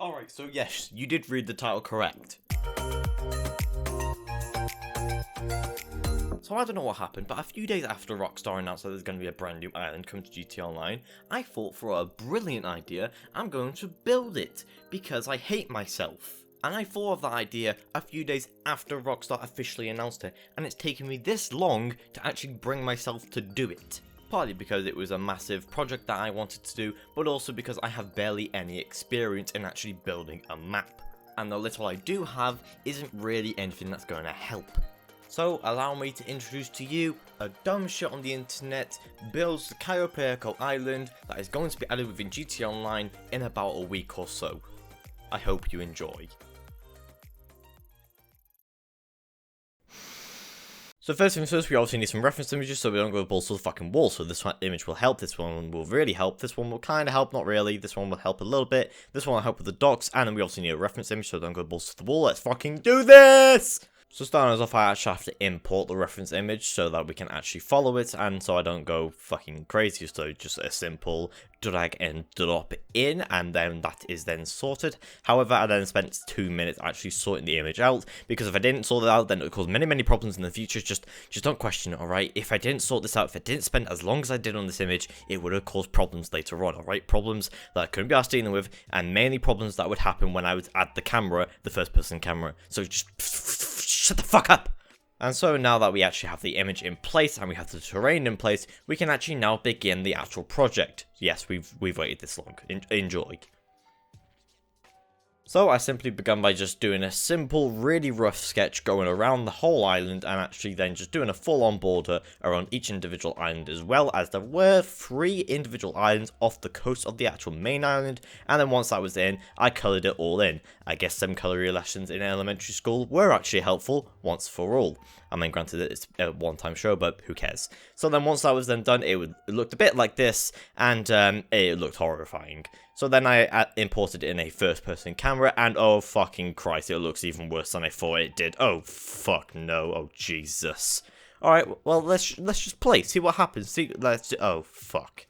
Alright, so yes, you did read the title correct. So I don't know what happened, but a few days after Rockstar announced that there's going to be a brand new island coming to GTA Online, I thought for a brilliant idea, I'm going to build it, because I hate myself. And I thought of that idea a few days after Rockstar officially announced it, and it's taken me this long to actually bring myself to do it. Partly because it was a massive project that I wanted to do, but also because I have barely any experience in actually building a map. And the little I do have isn't really anything that's going to help. So allow me to introduce to you a dumb shit on the internet builds the Cayo Perico island that is going to be added within GTA Online in about a week or so. I hope you enjoy. So first things first, we obviously need some reference images so we don't go balls to the fucking wall. So this one image will help, this one will really help, this one will kind of help, not really, this one will help a little bit, this one will help with the docs, and then we also need a reference image so we don't go balls to the wall. Let's fucking do this! So starting us off, I actually have to import the reference image so that we can actually follow it, and so I don't go fucking crazy, so just a simple drag and drop in, and then that is then sorted. However, I then spent 2 minutes actually sorting the image out, because if I didn't sort it out, then it would cause many problems in the future. Just don't question it, alright? If I didn't sort this out, if I didn't spend as long as I did on this image, it would have caused problems later on, alright? Problems that I couldn't be asked dealing with, and mainly problems that would happen when I was at the camera, the first person camera. So just shut the fuck up! And so now that we actually have the image in place and we have the terrain in place, we can actually now begin the actual project. Yes, we've waited this long. Enjoy. So I simply began by just doing a simple, really rough sketch going around the whole island and actually then just doing a full-on border around each individual island, as well as there were 3 individual islands off the coast of the actual main island, and then once that was in, I coloured it all in. I guess some colouring lessons in elementary school were actually helpful once for all. I mean, granted it's a one-time show, but who cares? So then once that was then done, it looked a bit like this, and it looked horrifying. So then I imported it in a first-person camera, and oh fucking Christ, it looks even worse than I thought it did. Oh fuck no, oh Jesus. Alright, well let's just play, see what happens, oh fuck.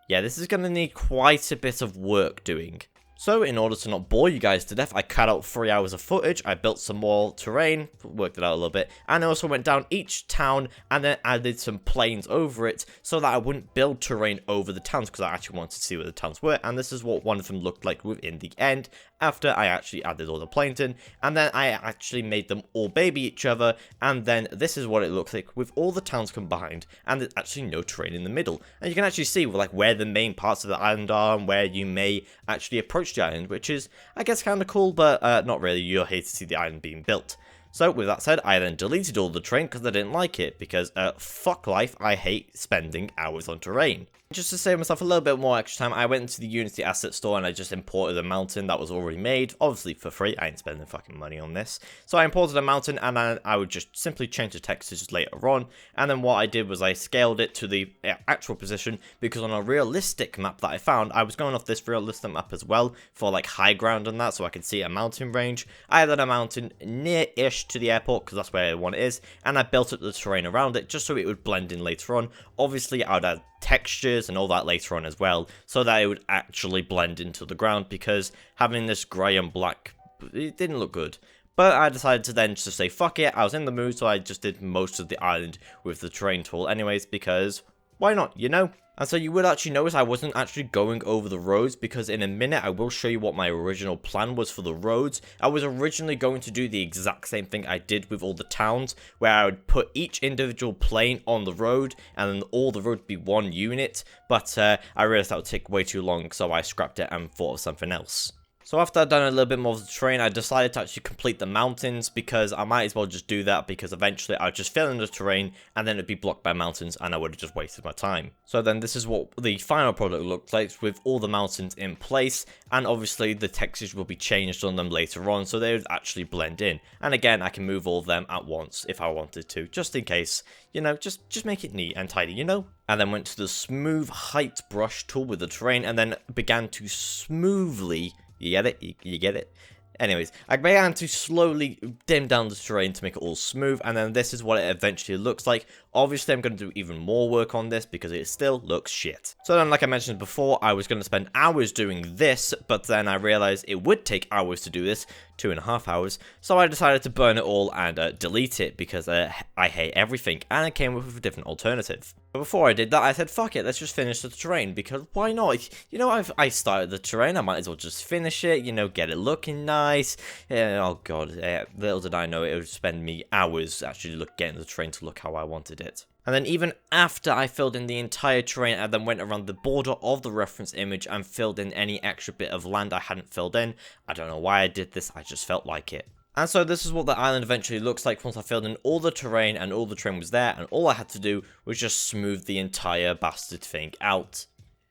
Yeah, this is gonna need quite a bit of work doing. So, in order to not bore you guys to death, I cut out 3 hours of footage, I built some more terrain, worked it out a little bit, and I also went down each town and then added some plains over it so that I wouldn't build terrain over the towns because I actually wanted to see where the towns were, and this is what one of them looked like within the end after I actually added all the plains in, and then I actually made them all baby each other, and then this is what it looks like with all the towns combined, and there's actually no terrain in the middle, and you can actually see like where the main parts of the island are and where you may actually approach the island, which is, I guess, kind of cool, but not really. You're here to see the island being built. So, with that said, I then deleted all the terrain because I didn't like it, because, fuck life, I hate spending hours on terrain. Just to save myself a little bit more extra time, I went into the Unity asset store and I just imported a mountain that was already made, obviously for free. I ain't spending fucking money on this. So I imported a mountain, and then I would just simply change the textures later on, and then what I did was I scaled it to the actual position, because on a realistic map that I found, I was going off this realistic map as well, for like high ground and that, so I could see a mountain range. I added a mountain near-ish to the airport, because that's where one is, and I built up the terrain around it, just so it would blend in later on. Obviously, I would add textures and all that later on as well, so that it would actually blend into the ground, because having this grey and black, it didn't look good. But I decided to then just say fuck it, I was in the mood, so I just did most of the island with the terrain tool anyways, because why not, you know? And so you would actually notice I wasn't actually going over the roads, because in a minute I will show you what my original plan was for the roads. I was originally going to do the exact same thing I did with all the towns, where I would put each individual plane on the road, and then all the road would be one unit, but I realized that would take way too long, so I scrapped it and thought of something else. So after I'd done a little bit more of the terrain, I decided to actually complete the mountains, because I might as well just do that, because eventually I'd just fill in the terrain and then it'd be blocked by mountains and I would have just wasted my time. So then this is what the final product looked like, with all the mountains in place, and obviously the textures will be changed on them later on so they would actually blend in. And again, I can move all of them at once if I wanted to, just in case, you know, just make it neat and tidy, you know? And then went to the smooth height brush tool with the terrain and then began to smoothly, you get it? You get it? Anyways, I began to slowly dim down the terrain to make it all smooth, and then this is what it eventually looks like. Obviously, I'm going to do even more work on this because it still looks shit. So then, like I mentioned before, I was going to spend hours doing this, but then I realized it would take hours to do this, 2.5 hours, so I decided to burn it all and delete it because I hate everything, and I came up with a different alternative. But before I did that, I said, fuck it, let's just finish the terrain, because why not? You know, I started the terrain, I might as well just finish it, you know, get it looking nice. Oh god, little did I know it would spend me hours actually getting the terrain to look how I wanted it. And then even after I filled in the entire terrain, I then went around the border of the reference image and filled in any extra bit of land I hadn't filled in. I don't know why I did this, I just felt like it. And so this is what the island eventually looks like once I filled in all the terrain and all the terrain was there, and all I had to do was just smooth the entire bastard thing out.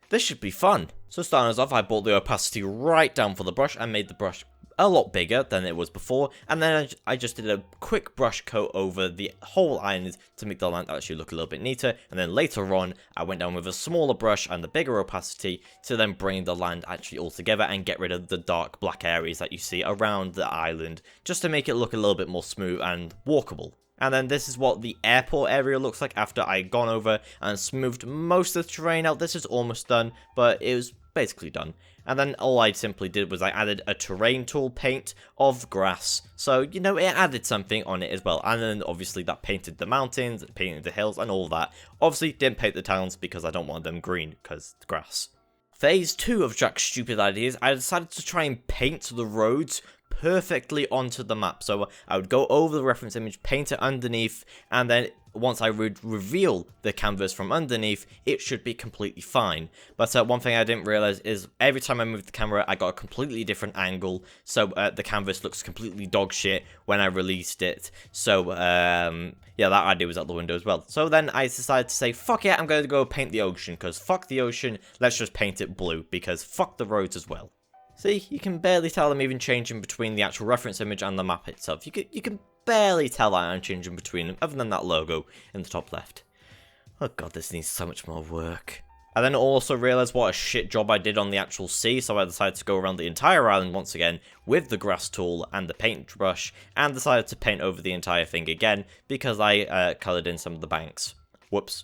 This should be fun. So starting us off, I brought the opacity right down for the brush and made the brush a lot bigger than it was before, and then I just did a quick brush coat over the whole island to make the land actually look a little bit neater, and then later on I went down with a smaller brush and the bigger opacity to then bring the land actually all together and get rid of the dark black areas that you see around the island, just to make it look a little bit more smooth and walkable. And then this is what the airport area looks like after I gone over and smoothed most of the terrain out. This is almost done, but it was basically done. And then all I simply did was I added a terrain tool paint of grass. So, you know, it added something on it as well. And then obviously that painted the mountains, painted the hills and all that. Obviously didn't paint the towns because I don't want them green because it's grass. Phase 2 of Jack's stupid ideas, I decided to try and paint the roads perfectly onto the map. So I would go over the reference image, paint it underneath, and then once I would reveal the canvas from underneath, it should be completely fine. But one thing I didn't realize is every time I moved the camera, I got a completely different angle, so the canvas looks completely dog shit when I released it. So yeah, that idea was out the window as well. So then I decided to say, fuck it, I'm going to go paint the ocean, because fuck the ocean, let's just paint it blue, because fuck the roads as well. See, you can barely tell I'm even changing between the actual reference image and the map itself. You can barely tell that I'm changing between them, other than that logo in the top left. Oh god, this needs so much more work. I then also realised what a shit job I did on the actual sea, so I decided to go around the entire island once again with the grass tool and the paintbrush, and decided to paint over the entire thing again, because I coloured in some of the banks. Whoops.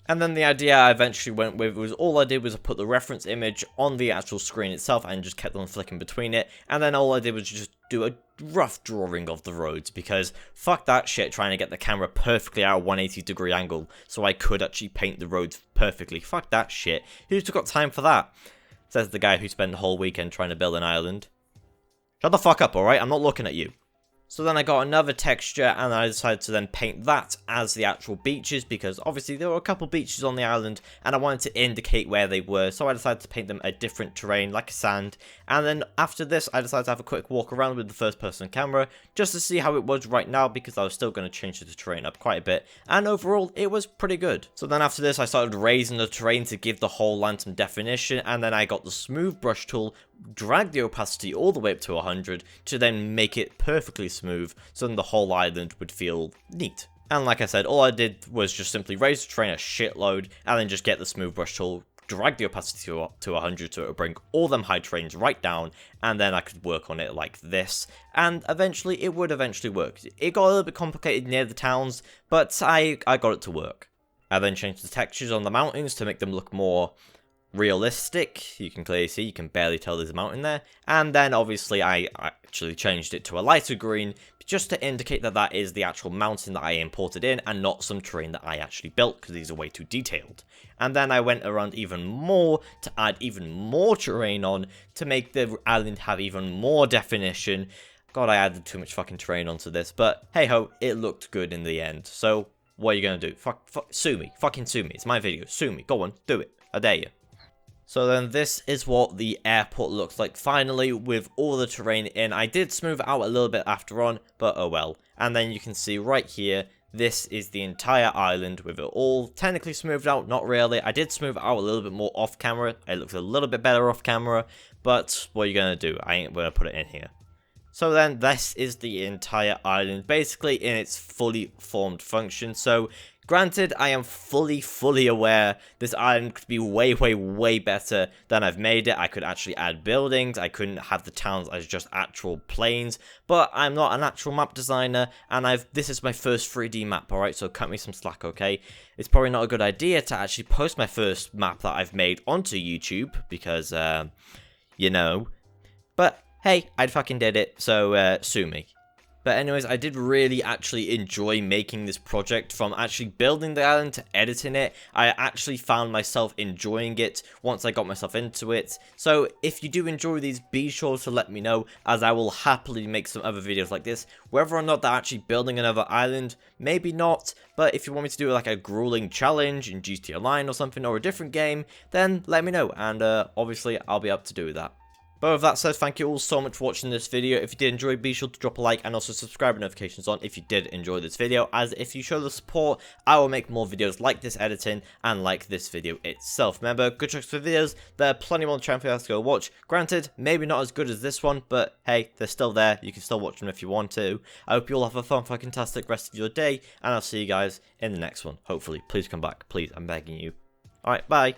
And then the idea I eventually went with was all I did was put the reference image on the actual screen itself and just kept on flicking between it. And then all I did was just do a rough drawing of the roads, because fuck that shit trying to get the camera perfectly at a 180-degree angle so I could actually paint the roads perfectly. Fuck that shit. Who's got time for that? Says the guy who spent the whole weekend trying to build an island. Shut the fuck up, alright? I'm not looking at you. So then I got another texture and I decided to then paint that as the actual beaches, because obviously there were a couple beaches on the island and I wanted to indicate where they were, so I decided to paint them a different terrain like sand. And then after this I decided to have a quick walk around with the first person camera just to see how it was right now, because I was still going to change the terrain up quite a bit, and overall it was pretty good. So then after this I started raising the terrain to give the whole land some definition, and then I got the smooth brush tool, dragged the opacity all the way up to 100 to then make it perfectly smooth, so then the whole island would feel neat. And like I said, all I did was just simply raise the terrain a shitload, and then just get the smooth brush tool, drag the opacity to 100 so it would bring all them high terrains right down, and then I could work on it like this, and eventually it would eventually work. It got a little bit complicated near the towns, but I got it to work. I then changed the textures on the mountains to make them look more realistic. You can clearly see, you can barely tell there's a mountain there. And then obviously I actually changed it to a lighter green just to indicate that that is the actual mountain that I imported in and not some terrain that I actually built, because these are way too detailed. And then I went around even more to add even more terrain on to make the island have even more definition. God, I added too much fucking terrain onto this, but hey ho, it looked good in the end. So what are you gonna do? Sue me. Fucking sue me. It's my video. Sue me. Go on, do it. I dare you. So then this is what the airport looks like finally, with all the terrain in. I did smooth it out a little bit after on, but oh well. And then you can see right here, this is the entire island with it all technically smoothed out. Not really. I did smooth it out a little bit more off camera. It looks a little bit better off camera, but what are you going to do? I ain't going to put it in here. So then this is the entire island, basically in its fully formed function. So Granted, I am fully aware this island could be way better than I've made it. I could actually add buildings, I couldn't have the towns as just actual plains, but I'm not an actual map designer, and this is my first 3D map, alright, so cut me some slack, okay? It's probably not a good idea to actually post my first map that I've made onto YouTube, because, you know, but hey, I fucking did it, so, sue me. But anyways, I did really actually enjoy making this project. From actually building the island to editing it, I actually found myself enjoying it once I got myself into it. So if you do enjoy these, be sure to let me know, as I will happily make some other videos like this. Whether or not they're actually building another island, maybe not. But if you want me to do like a grueling challenge in GTA Online or something, or a different game, then let me know. And obviously I'll be up to do that. But with that said, thank you all so much for watching this video. If you did enjoy, be sure to drop a like and also subscribe with notifications on if you did enjoy this video, as if you show the support, I will make more videos like this editing and like this video itself. Remember, good checks for videos, there are plenty more on the channel for you guys to go watch. Granted, maybe not as good as this one, but hey, they're still there. You can still watch them if you want to. I hope you all have a fun, fantastic rest of your day, and I'll see you guys in the next one. Hopefully, please come back. Please, I'm begging you. Alright, bye.